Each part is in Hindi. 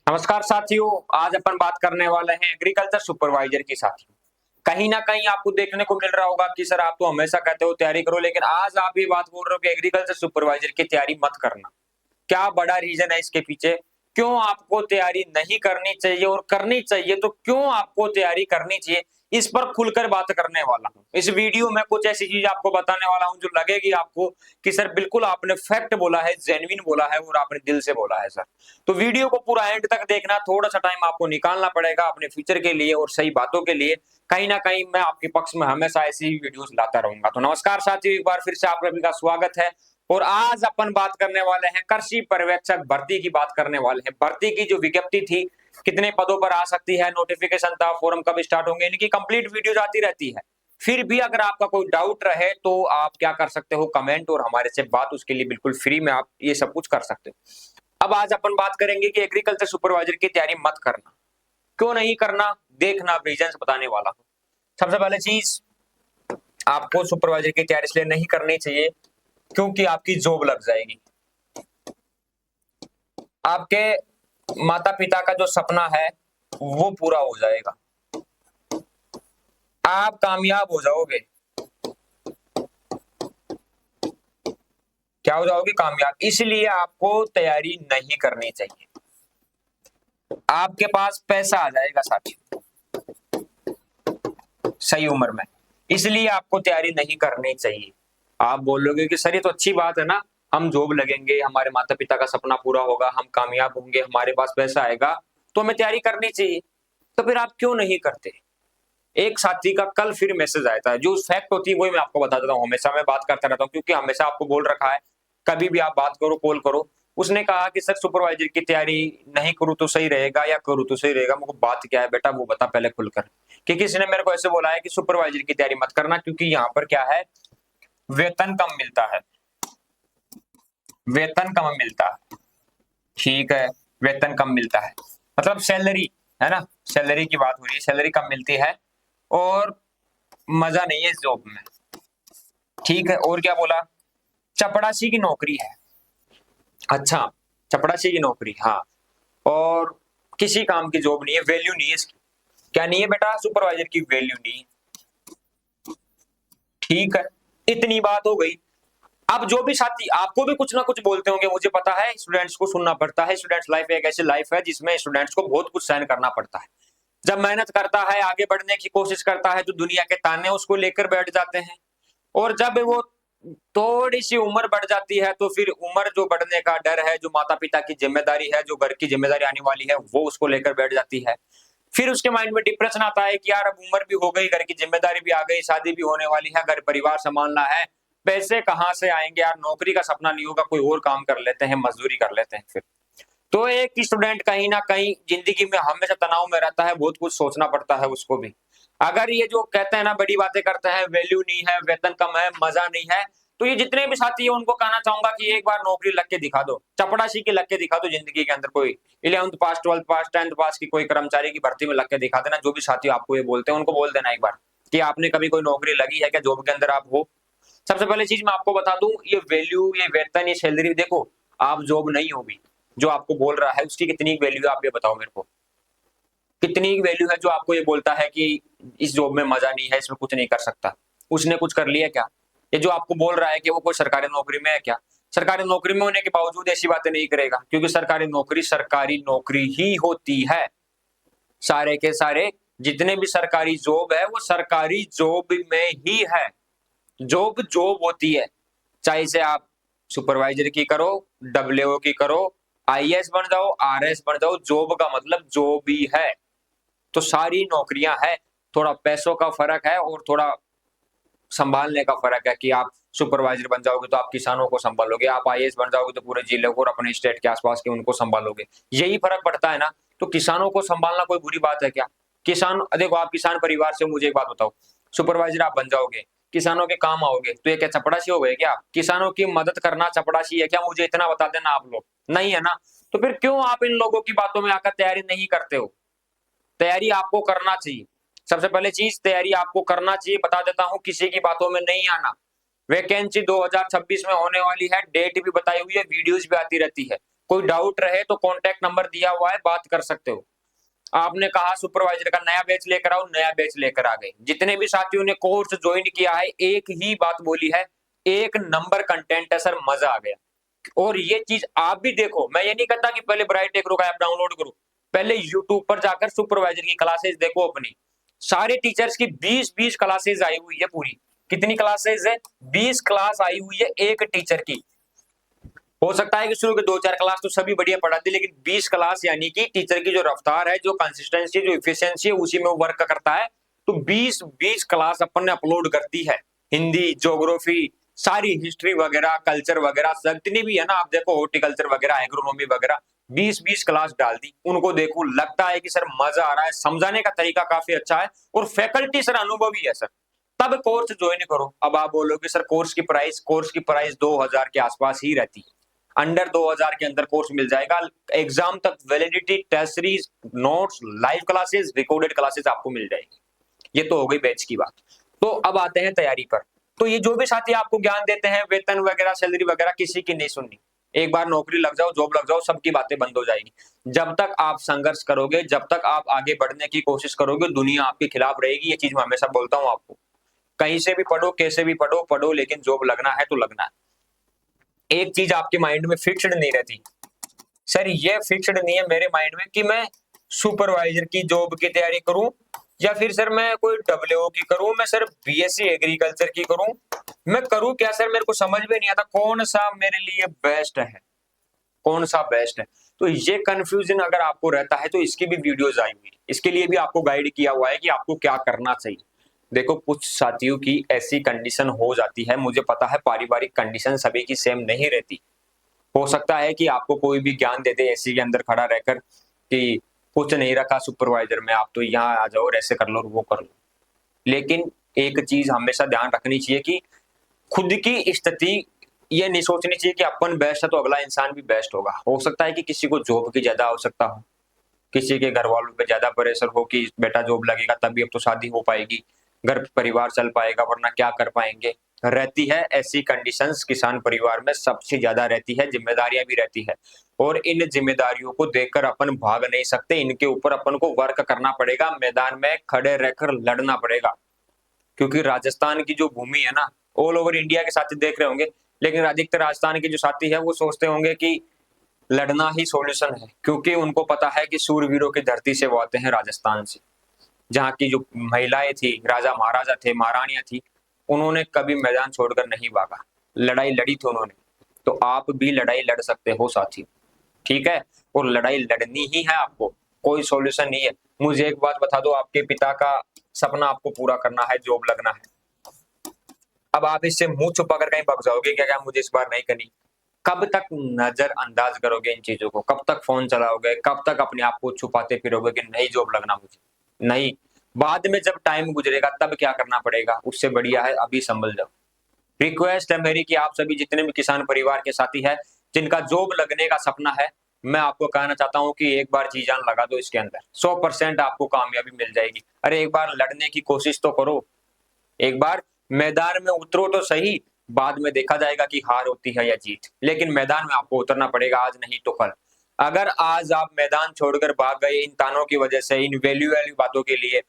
नमस्कार साथियों। आज अपन बात करने वाले हैं एग्रीकल्चर सुपरवाइजर की। साथियों, कहीं ना कहीं आपको देखने को मिल रहा होगा कि सर आप तो हमेशा कहते हो तैयारी करो, लेकिन आज आप ये बात बोल रहे हो कि एग्रीकल्चर सुपरवाइजर की तैयारी मत करना। क्या बड़ा रीजन है इसके पीछे? क्यों आपको तैयारी नहीं करनी चाहिए, और करनी चाहिए तो क्यों आपको तैयारी करनी चाहिए? इस पर खुलकर बात करने वाला हूं। इस वीडियो में कुछ ऐसी चीज आपको बताने वाला हूं जो लगेगी आपको कि सर बिल्कुल आपने फैक्ट बोला है, जेन्युइन बोला है और आपने दिल से बोला है सर। तो वीडियो को पूरा एंड तक देखना, थोड़ा सा टाइम आपको निकालना पड़ेगा अपने फ्यूचर के लिए और सही बातों के लिए। कहीं ना कहीं मैं आपके पक्ष में हमेशा ऐसी वीडियोस लाता रहूंगा। तो नमस्कार साथियों, एक बार फिर से आप सभी का स्वागत है। और आज अपन बात करने वाले हैं कृषि पर्यवेक्षक भर्ती की बात करने वाले हैं। भर्ती की जो विज्ञप्ति थी, कितने पदों पर आ सकती है, नोटिफिकेशन था, फॉर्म कब स्टार्ट होंगे, इनकी कंप्लीट वीडियोज आती रहती है। फिर भी अगर आपका कोई डाउट रहे तो आप क्या कर सकते हो, कमेंट और हमारे से बात, उसके लिए बिल्कुल फ्री में आप ये सब कुछ कर सकते हो। अब आज अपन बात करेंगे कि एग्रीकल्चर सुपरवाइजर की तैयारी मत करना। क्यों नहीं करना, देखना, रीजंस बताने वाला हूं। सबसे पहले चीज, आपको सुपरवाइजर की तैयारी इसलिए नहीं करनी चाहिए क्योंकि आपकी जॉब लग जाएगी। आपके माता पिता का जो सपना है वो पूरा हो जाएगा, आप कामयाब हो जाओगे। क्या हो जाओगे? कामयाब। इसलिए आपको तैयारी नहीं करनी चाहिए। आपके पास पैसा आ जाएगा साथियों सही उम्र में, इसलिए आपको तैयारी नहीं करनी चाहिए। आप बोलोगे कि सर ये तो अच्छी बात है ना, हम जॉब लगेंगे, हमारे माता पिता का सपना पूरा होगा, हम कामयाब होंगे, हमारे पास पैसा आएगा, तो हमें तैयारी करनी चाहिए। तो फिर आप क्यों नहीं करते? एक साथी का कल फिर मैसेज आया था, जो फैक्ट होती है वही मैं आपको बता देता हूँ। हमेशा मैं बात करता रहता हूँ क्योंकि हमेशा आपको बोल रखा है कभी भी आप बात करो, कॉल करो। उसने कहा कि सर सुपरवाइजर की तैयारी नहीं करूँ तो सही रहेगा या करूँ तो सही रहेगा। मुझे बात क्या है बेटा वो बता पहले खुलकर। कि किसी ने मेरे को ऐसे बोला है कि सुपरवाइजर की तैयारी मत करना क्योंकि यहाँ पर क्या है, वेतन कम मिलता है। वेतन कम मिलता है, ठीक है, वेतन कम मिलता है, मतलब सैलरी, है ना, सैलरी की बात हो रही है, सैलरी कम मिलती है और मजा नहीं है इस जॉब में। ठीक है, और क्या बोला? चपड़ासी की नौकरी है। अच्छा, चपड़ासी की नौकरी, हाँ। और किसी काम की जॉब नहीं है, वैल्यू नहीं है इसकी। क्या नहीं है बेटा? सुपरवाइजर की वैल्यू नहीं है। ठीक है, इतनी बात हो गई। अब जो भी साथी आपको भी कुछ ना कुछ बोलते होंगे, मुझे पता है, स्टूडेंट्स को सुनना पड़ता है। स्टूडेंट्स लाइफ एक ऐसी लाइफ है जिसमें स्टूडेंट्स को बहुत कुछ सहन करना पड़ता है। जब मेहनत करता है, आगे बढ़ने की कोशिश करता है, तो दुनिया के ताने उसको लेकर बैठ जाते हैं। और जब वो थोड़ी सी उम्र बढ़ जाती है तो फिर उम्र जो बढ़ने का डर है, जो माता पिता की जिम्मेदारी है, जो घर की जिम्मेदारी आने वाली है, वो उसको लेकर बैठ जाती है। फिर उसके माइंड में डिप्रेशन आता है कि यार अब उम्र भी हो गई, घर की जिम्मेदारी भी आ गई, शादी भी होने वाली है, घर परिवार संभालना है, पैसे कहाँ से आएंगे यार, नौकरी का सपना नहीं होगा, कोई और काम कर लेते हैं, मजदूरी कर लेते हैं। फिर तो एक स्टूडेंट कहीं ना कहीं जिंदगी में हमेशा तनाव में रहता है, बहुत कुछ सोचना पड़ता है उसको भी। अगर ये जो कहते हैं ना, बड़ी बातें करते हैं, वैल्यू नहीं है, वेतन कम है, मजा नहीं है, तो ये जितने भी साथी है उनको कहना चाहूंगा कि एक बार नौकरी लग के दिखा दो, चपड़ासी की लग के दिखा दो जिंदगी के अंदर। कोई 11th पास, 12th पास, 10th पास की कोई कर्मचारी की भर्ती में लग के दिखा देना। जो भी साथी आपको ये बोलते हैं उनको बोल देना एक बार कि आपने कभी कोई नौकरी लगी है क्या, जॉब के अंदर आप हो। सबसे पहले चीज मैं आपको बता दूं, ये वैल्यू, ये वेतन, ये सैलरी, देखो आप जॉब नहीं होगी, जो आपको बोल रहा है उसकी कितनी वैल्यू है आप ये बताओ मेरे को। कितनी वैल्यू है जो आपको ये बोलता है कि इस जॉब में मजा नहीं है, इसमें कुछ नहीं कर सकता? उसने कुछ कर लिया क्या? ये जो आपको बोल रहा है कि वो कोई सरकारी नौकरी में है क्या? सरकारी नौकरी में होने के बावजूद ऐसी बातें नहीं करेगा क्योंकि सरकारी नौकरी ही होती है। सारे के सारे जितने भी सरकारी जॉब है वो सरकारी जॉब में ही है। जॉब जॉब होती है, चाहे से आप सुपरवाइजर की करो, डब्ल्यूओ की करो, आईएएस बन जाओ, आरएस बन जाओ, जॉब का मतलब जॉब ही है। तो सारी नौकरियां हैं, थोड़ा पैसों का फर्क है और थोड़ा संभालने का फर्क है कि आप सुपरवाइजर बन जाओगे तो आप किसानों को संभालोगे, आप आईएएस बन जाओगे तो पूरे जिले को और अपने स्टेट के आसपास के उनको संभालोगे। यही फर्क पड़ता है ना। तो किसानों को संभालना कोई बुरी बात है क्या? किसान, देखो आप किसान परिवार से, मुझे एक बात बताओ, सुपरवाइजर आप बन जाओगे, किसानों के काम आओगे, तो ये क्या चपड़ासी हो गए क्या? किसानों की मदद करना चपड़ासी है क्या? मुझे इतना बता देना आप लोग। नहीं है ना। तो फिर क्यों आप इन लोगों की बातों में आकर तैयारी नहीं करते हो? तैयारी आपको करना चाहिए। सबसे पहले चीज, तैयारी आपको करना चाहिए। बता देता हूं, किसी की बातों में नहीं आना। वैकेंसी 2026 में होने वाली है, डेट भी बताई हुई है, वीडियोस भी आती रहती है। कोई डाउट रहे तो कॉन्टेक्ट नंबर दिया हुआ है, बात कर सकते हो। आपने कहा सुपरवाइजर का नया बैच लेकर आओ, नया बैच लेकर आ गए। जितने भी साथियों ने कोर्स ज्वाइन किया है, एक ही बात बोली है, एक नंबर कंटेंट है सर, मजा आ गया। और ये चीज आप भी देखो, मैं ये नहीं कहता कि पहले ब्राइट एग्रो का ऐप डाउनलोड करो, पहले यूट्यूब पर जाकर सुपरवाइजर की क्लासेस देखो अपनी। सारे टीचर्स की 20-20 क्लासेस आई हुई है पूरी। कितनी क्लासेस है? 20 क्लास आई हुई है एक टीचर की। हो सकता है कि शुरू के 2-4 क्लास तो सभी बढ़िया पढ़ाते, लेकिन 20 क्लास यानी कि टीचर की जो रफ्तार है, जो कंसिस्टेंसी, जो इफिशियंसी है, उसी में वो वर्क करता है। तो 20-20 क्लास अपन ने अपलोड करती है। हिंदी, ज्योग्राफी, सारी हिस्ट्री वगैरह, कल्चर वगैरह, जितनी भी है ना, आप देखो हॉर्टिकल्चर वगैरह, एग्रोनॉमी वगैरह, 20-20 क्लास डाल दी। उनको देखो, लगता है कि सर मजा आ रहा है, समझाने का तरीका काफी अच्छा है, और फैकल्टी सर अनुभवी है सर, तब कोर्स ज्वाइन करो। अब आप बोलोगे सर कोर्स की प्राइस 2000 के आसपास ही रहती है, अंडर 2000 के अंदर कोर्स मिल जाएगा। एग्जाम तक validity, test series, notes, live classes, recorded classes आपको मिल जाएगी। ये तो हो गई बैच की बात। तो अब आते हैं तैयारी पर। तो ये जो भी साथी आपको ज्ञान देते हैं, वेतन वगैरह, सैलरी वगैरह, किसी की नहीं सुननी। एक बार नौकरी लग जाओ, जॉब लग जाओ, सबकी बातें बंद हो जाएगी। जब तक आप संघर्ष करोगे, जब तक आप आगे बढ़ने की कोशिश करोगे, दुनिया आपके खिलाफ रहेगी। ये चीज मैं हमेशा बोलता हूं आपको। कहीं से भी पढ़ो, कैसे भी पढ़ो, पढ़ो, लेकिन जॉब लगना है तो लगना है। एक चीज आपके माइंड में फिक्स्ड नहीं रहती सर, ये फिक्स्ड नहीं है मेरे माइंड में कि मैं सुपरवाइजर की जॉब की तैयारी करूं, या फिर सर मैं कोई डब्ल्यूओ की करूं, मैं सर बीएससी एग्रीकल्चर की करूं, मैं करूं क्या सर, मेरे को समझ में नहीं आता कौन सा मेरे लिए बेस्ट है, कौन सा बेस्ट है। तो ये कंफ्यूजन अगर आपको रहता है तो इसकी भी वीडियोस आई हुई है, इसके लिए भी आपको गाइड किया हुआ है कि आपको क्या करना चाहिए। देखो, कुछ साथियों की ऐसी कंडीशन हो जाती है, मुझे पता है पारिवारिक कंडीशन सभी की सेम नहीं रहती। हो सकता है कि आपको कोई भी ज्ञान दे दे एसी के अंदर खड़ा रहकर कि कुछ नहीं रखा सुपरवाइजर में, आप तो यहाँ आ जाओ और ऐसे कर लो और वो कर लो। लेकिन एक चीज हमेशा ध्यान रखनी चाहिए कि खुद की स्थिति ये नहीं सोचनी चाहिए कि अपन बेस्ट है तो अगला इंसान भी बेस्ट होगा। हो सकता है कि किसी को जॉब की ज्यादा आवश्यकता हो, किसी के घर वालों पे ज्यादा प्रेशर हो कि बेटा जॉब लगेगा तभी अब तो शादी हो पाएगी, घर परिवार चल पाएगा, वरना क्या कर पाएंगे। रहती है ऐसी कंडीशंस, किसान परिवार में सबसे ज्यादा रहती है, जिम्मेदारियां भी रहती है। और इन जिम्मेदारियों को देखकर अपन भाग नहीं सकते, इनके ऊपर अपन को वर्क करना पड़ेगा, मैदान में खड़े रहकर लड़ना पड़ेगा। क्योंकि राजस्थान की जो भूमि है ना, ऑल ओवर इंडिया के साथी देख रहे होंगे, लेकिन अधिकतर राजस्थान के जो साथी है वो सोचते होंगे कि लड़ना ही सॉल्यूशन है, क्योंकि उनको पता है कि सूरवीरों की धरती से वो आते हैं, राजस्थान से, जहाँ की जो महिलाएं थी, राजा महाराजा थे, महारानियां थी, उन्होंने कभी मैदान छोड़कर नहीं भागा, लड़ाई लड़ी थी उन्होंने। तो आप भी लड़ाई लड़ सकते हो साथी, ठीक है, और लड़ाई लड़नी ही है आपको, कोई सॉल्यूशन नहीं है। मुझे एक बात बता दो, आपके पिता का सपना आपको पूरा करना है, जॉब लगना है। अब आप इससे मुंह छुपाकर कहीं भाग जाओगे क्या, क्या मुझे इस बार नहीं करनी, कब तक नजरअंदाज करोगे इन चीजों को, कब तक फोन चलाओगे, कब तक अपने आप को छुपाते फिरोगे कि नहीं जॉब लगना मुझे, नहीं, बाद में जब टाइम गुजरेगा तब क्या करना पड़ेगा, उससे बढ़िया है अभी संभल जाओ। रिक्वेस्ट है मेरी कि आप सभी जितने भी किसान परिवार के साथी हैं, जिनका जॉब लगने का सपना है, मैं आपको कहना चाहता हूं कि एक बार जी जान लगा दो इसके अंदर, 100% आपको कामयाबी मिल जाएगी। अरे एक बार लड़ने की कोशिश तो करो, एक बार मैदान में उतरो तो सही, बाद में देखा जाएगा कि हार होती है या जीत, लेकिन मैदान में आपको उतरना पड़ेगा, आज नहीं तो कल। अगर आज आप मैदान छोड़कर भाग गए इन तानों की वजह से, इन वैल्यू वैल्यू बातों के लिए,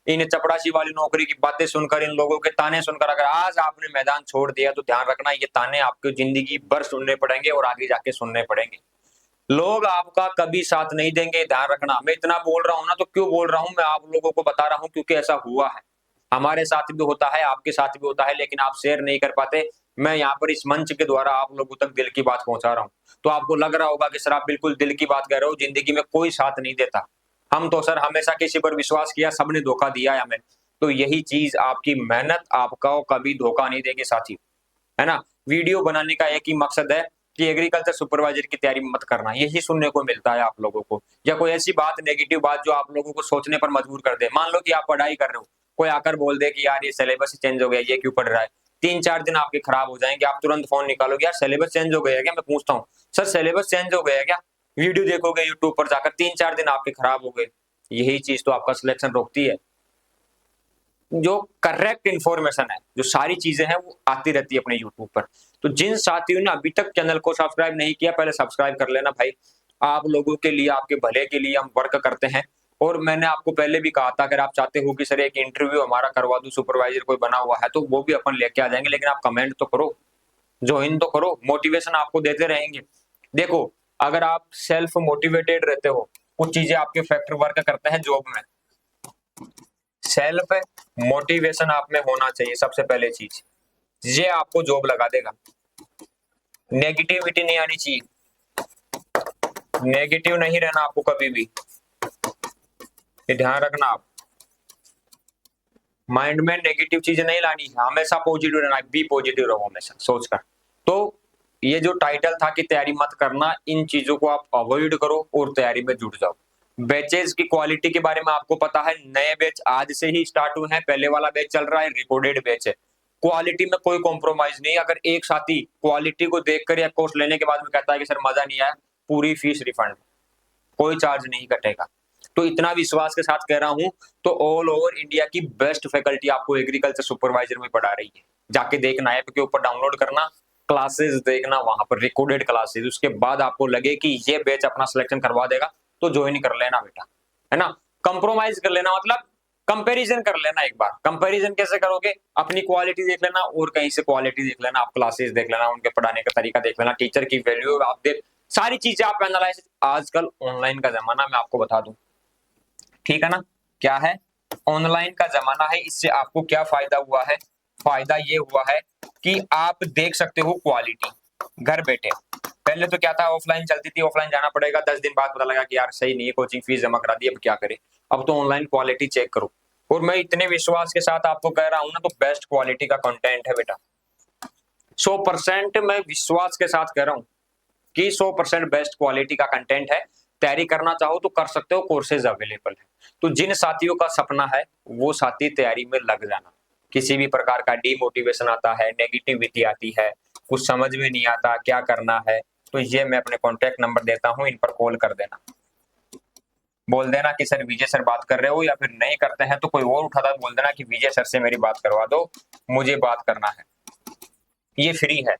इन चपड़ासी वाली नौकरी की बातें सुनकर, इन लोगों के ताने सुनकर अगर आज आपने मैदान छोड़ दिया, तो ध्यान रखना ये ताने आपको जिंदगी भर सुनने पड़ेंगे और आगे जाके सुनने पड़ेंगे। लोग आपका कभी साथ नहीं देंगे, ध्यान रखना। मैं इतना बोल रहा हूं ना, तो क्यों बोल रहा हूं, मैं आप लोगों को बता रहा हूं क्योंकि ऐसा हुआ है, हमारे साथ भी होता है, आपके साथ भी होता है, लेकिन आप शेयर नहीं कर पाते। मैं यहाँ पर इस मंच के द्वारा आप लोगों तक दिल की बात पहुंचा रहा हूँ, तो आपको लग रहा होगा कि सर आप बिल्कुल दिल की बात कह रहे हो, जिंदगी में कोई साथ नहीं देता। हम तो सर हमेशा किसी पर विश्वास किया, सबने धोखा दिया है हमें। तो यही चीज, आपकी मेहनत आपका कभी धोखा नहीं देगी साथी, है ना। वीडियो बनाने का एक ही मकसद है कि एग्रीकल्चर सुपरवाइजर की तैयारी मत करना, यही सुनने को मिलता है आप लोगों को, या कोई ऐसी बात, नेगेटिव बात जो आप लोगों को सोचने पर मजबूर कर दे। मान लो कि आप पढ़ाई कर रहे हो, कोई आकर बोल दे कि यार ये सिलेबस चेंज हो गया, ये क्यों पढ़ रहा है, 3-4 दिन आपके खराब हो जाएंगे, आप तुरंत फोन निकालोगे, यार सिलेबस चेंज हो गया क्या, मैं पूछता हूँ सर सिलेबस चेंज हो गया क्या, वीडियो देखोगे यूट्यूब पर जाकर, 3-4 दिन आपके खराब हो गए। यही चीज तो आपका सिलेक्शन रोकती है। जो करेक्ट इंफॉर्मेशन है, जो सारी चीजें हैं वो आती रहती है अपने यूट्यूब पर। तो जिन साथियों ने अभी तक चैनल को सब्सक्राइब नहीं किया, पहले सब्सक्राइब कर लेना भाई। आप लोगों के लिए, आपके भले के लिए हम वर्क करते हैं। और मैंने आपको पहले भी कहा था, अगर आप चाहते हो कि सर एक इंटरव्यू हमारा करवा दूं, सुपरवाइजर कोई बना हुआ है, तो वो भी अपन लेके आ जाएंगे, लेकिन आप कमेंट तो करो, ज्वाइन तो करो, मोटिवेशन आपको देते रहेंगे। देखो, अगर आप सेल्फ मोटिवेटेड रहते हो, कुछ चीजें आपके फैक्टर वर्क करते हैं जॉब में। सेल्फ मोटिवेशन आप में होना चाहिए सबसे पहले चीज, ये आपको जॉब लगा देगा। नेगेटिविटी नहीं आनी चाहिए, नेगेटिव नहीं रहना आपको कभी भी, ये ध्यान रखना। आप माइंड में नेगेटिव चीजें नहीं लानी है, हमेशा पॉजिटिव रहना, बी पॉजिटिव रहो हमेशा सोचकर। तो ये जो टाइटल था कि तैयारी मत करना, इन चीजों को आप अवॉइड करो और तैयारी में जुट जाओ। बैचेस की क्वालिटी के बारे में आपको पता है, नए बैच आज से ही स्टार्ट हुए हैं, पहले वाला बैच चल रहा है, रिकॉर्डेड बैच है। क्वालिटी में कोई कॉम्प्रोमाइज नहीं। अगर एक साथी क्वालिटी को देखकर या कोर्स लेने के बाद में कहता है कि सर मजा नहीं आया, पूरी फीस रिफंड, कोई चार्ज नहीं कटेगा। तो इतना विश्वास के साथ कह रहा हूं, तो ऑल ओवर इंडिया की बेस्ट फैकल्टी आपको एग्रीकल्चर सुपरवाइजर में पढ़ा रही है। जाके देखना, ऐप के ऊपर डाउनलोड करना, क्लासेस देखना, वहां पर रिकॉर्डेड क्लासेस, उसके बाद आपको लगे कि ये बैच अपना सिलेक्शन करवा देगा तो ज्वाइन कर लेना बेटा, है ना। कंप्रोमाइज कर लेना मतलब कंपैरिजन कर लेना। एक बार कंपैरिजन कैसे करोगे, अपनी क्वालिटी देख लेना और कहीं से क्वालिटी देख लेना, आप क्लासेस देख लेना, उनके पढ़ाने का तरीका देख लेना, टीचर की वैल्यू आप देख, सारी चीजें आप एनालाइज। आजकल ऑनलाइन का जमाना, मैं आपको बता दूं, ठीक है ना, क्या है, ऑनलाइन का जमाना है। इससे आपको क्या फायदा हुआ है, फायदा ये हुआ है कि आप देख सकते हो क्वालिटी घर बैठे। पहले तो क्या था, ऑफलाइन चलती थी, ऑफलाइन जाना पड़ेगा, 10 दिन बाद पता लगा कि यार सही नहीं है, कोचिंग फीस जमा करा दी, अब क्या करें। अब तो ऑनलाइन क्वालिटी चेक करो। और मैं इतने विश्वास के साथ आपको कह रहा हूं ना, तो बेस्ट क्वालिटी का कंटेंट है बेटा, 100% मैं विश्वास के साथ कह रहा हूं कि 100% बेस्ट क्वालिटी का कंटेंट है। तैयारी करना चाहो तो कर सकते हो, कोर्सेज अवेलेबल है। तो जिन साथियों का सपना है वो साथी तैयारी में लग जाना। किसी भी प्रकार का डीमोटिवेशन आता है, नेगेटिविटी आती है, कुछ समझ में नहीं आता क्या करना है, तो ये मैं अपने कॉन्टैक्ट नंबर देता हूं, इन पर कॉल कर देना, बोल देना कि सर विजय सर बात कर रहे हो, या फिर नहीं करते हैं तो कोई और उठाता है, बोल देना कि विजय सर से मेरी बात करवा दो, मुझे बात करना है। ये फ्री है,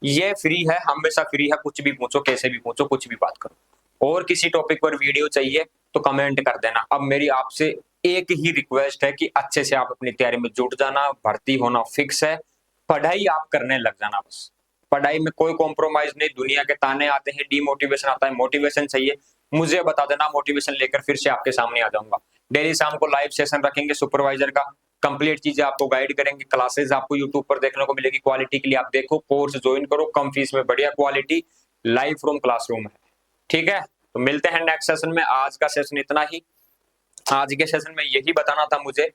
ये फ्री है, हमेशा फ्री है। कुछ भी पूछो, कैसे भी पूछो, कुछ भी बात करो। और किसी टॉपिक पर वीडियो चाहिए तो कमेंट कर देना। अब मेरी आपसे एक ही रिक्वेस्ट है कि अच्छे से आप अपनी तैयारी में जुट जाना, भर्ती होना फिक्स है, पढ़ाई आप करने लग जाना बस। पढ़ाई में कोई कॉम्प्रोमाइज नहीं। दुनिया के ताने आते हैं, डीमोटिवेशन आता है, मोटिवेशन चाहिए, मुझे बता देना, मोटिवेशन लेकर फिर से आपके सामने आ जाऊंगा। डेली शाम को लाइव सेशन रखेंगे सुपरवाइजर का, कंप्लीट चीजें आपको गाइड करेंगे, क्लासेस आपको यूट्यूब पर देखने को मिलेगी। क्वालिटी के लिए आप देखो, कोर्स ज्वाइन करो, कम फीस में बढ़िया क्वालिटी, लाइव फ्रॉम क्लासरूम है, ठीक है। तो मिलते हैं नेक्स्ट सेशन में। आज का सेशन इतना ही। आज के सेशन में यही बताना था मुझे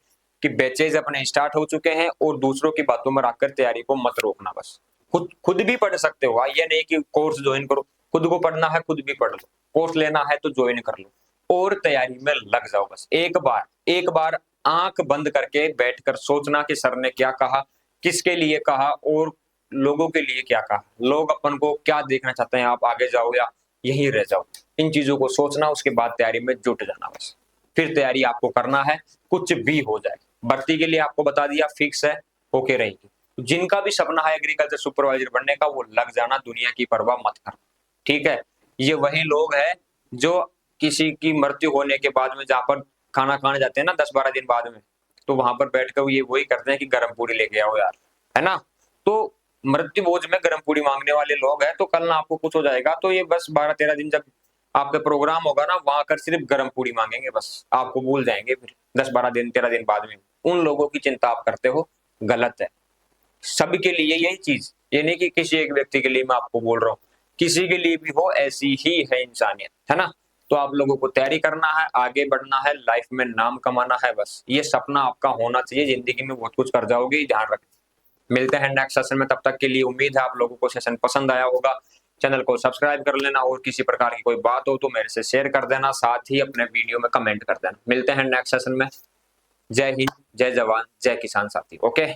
कि बैचेज अपने स्टार्ट हो चुके हैं, और दूसरों की बातों में आकर तैयारी को मत रोकना। बस खुद भी पढ़ सकते हो, ये नहीं कि कोर्स ज्वाइन करो, खुद को पढ़ना है खुद भी पढ़ लो, कोर्स लेना है तो ज्वाइन कर लो और तैयारी में लग जाओ। बस एक बार आंख बंद करके बैठकर सोचना कि सर ने क्या कहा, किसके लिए कहा और लोगों के लिए क्या कहा, लोग अपन को क्या देखना चाहते हैं, आप आगे जाओ या यहीं रह जाओ। इन चीजों को सोचना, उसके बाद तैयारी में जुट जाना बस। फिर तैयारी आपको करना है, कुछ भी हो जाए। भर्ती के लिए आपको बता दिया, फिक्स है, होके रहेगी। जिनका भी सपना है एग्रीकल्चर सुपरवाइजर बनने का, वो लग जाना, दुनिया की परवाह मत करना, ठीक है। ये वही लोग हैं जो किसी की मृत्यु होने के बाद में, जहां पर खाना खाने जाते हैं ना 10-12 दिन बाद में, तो वहां पर बैठकर ये वही करते हैं कि गर्म पूरी लेके आओ यार, है ना। तो मृत्यु भोज में गर्म पूरी मांगने वाले लोग हैं। तो कल ना आपको कुछ हो जाएगा तो ये बस 12-13 दिन जब आपका प्रोग्राम होगा ना, वहां कर सिर्फ गर्म पूरी मांगेंगे, बस आपको भूल जाएंगे। फिर 10-12 दिन 13 दिन बाद में उन लोगों की चिंता आप करते हो, गलत है। सबके लिए यही चीज, ये नहीं कि किसी एक व्यक्ति के लिए मैं आपको बोल रहा हूँ, किसी के लिए भी हो, ऐसी ही है इंसानियत, है ना। तो आप लोगों को तैयारी करना है, आगे बढ़ना है, लाइफ में नाम कमाना है, बस ये सपना आपका होना चाहिए। जिंदगी में बहुत कुछ कर जाओगे, ध्यान रखना। मिलते हैं नेक्स्ट सेशन में, तब तक के लिए उम्मीद है आप लोगों को सेशन पसंद आया होगा। चैनल को सब्सक्राइब कर लेना, और किसी प्रकार की कोई बात हो तो मेरे से शेयर कर देना, साथ ही अपने वीडियो में कमेंट कर देना। मिलते हैं नेक्स्ट सेशन में। जय हिंद, जय जवान, जय किसान साथी। ओके।